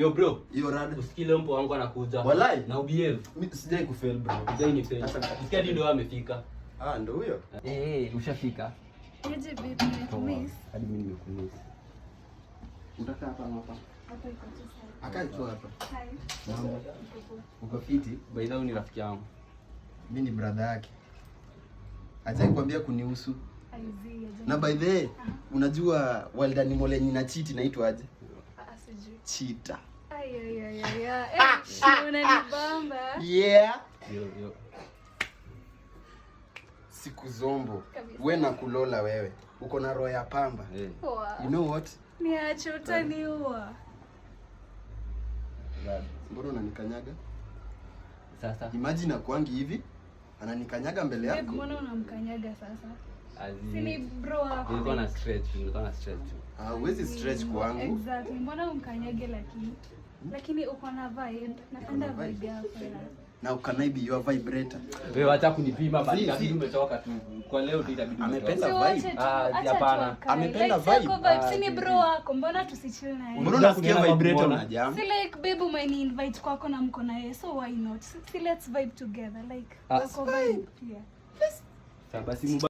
Yo bro, hiyo rada. Usikile mpo wangu anakuja. Walai. Na ubehave. Mimi sijai kufail bro. Sijai ni fail. Usikia ndio amefika. Ndio huyo. Ushafika. Aje baby nimekumiss. Hadi mimi nimekumiss. Utakaa hapa hapa. Hapa iko tu sawa. Akai tu hapa. Hi. Uko fiti? By the way ni rafiki yangu. Mimi ni brother yake. Acha nikwambia kunihusu. Aizi. Na by the way, unajua wild animal yenye na cheat inaitwa aje? Asijui. Cheetah. Unanibamba. Yeah. Yo. Siku zombo. Kabisa. Wewe na kulola wewe. Uko na roho ya pamba. Wow. You know what? Niache utaniua. Mbona unanikanyaga? Sasa. Imagine akuangi hivi. Ananikanyaga mbele Babe, yako. mbona unamkanyaga sasa? Azizi. Si ni bro wako. Nilikuwa na stretch. Huwezi stretch kwangu. Exactly. Mbona umkanyage lakini uko na vibe. Napenda Uko na vibe. vibe yako. Na ukanaibi your vibrator. Wewe acha kunipima bali Si. kabisa umetoka tu. Kwa leo tu itabidi. Amependa umetoka. vibe. Hapana. Amependa like, vibe. Si ni bro wako. Mbona tusichill na yeye? Mbona unasikia Mbona? vibrator unajam? Si like babe umeni invite kwako na mko na yeye, so why not? Si let's vibe together like wako vibe pia. Sasa basi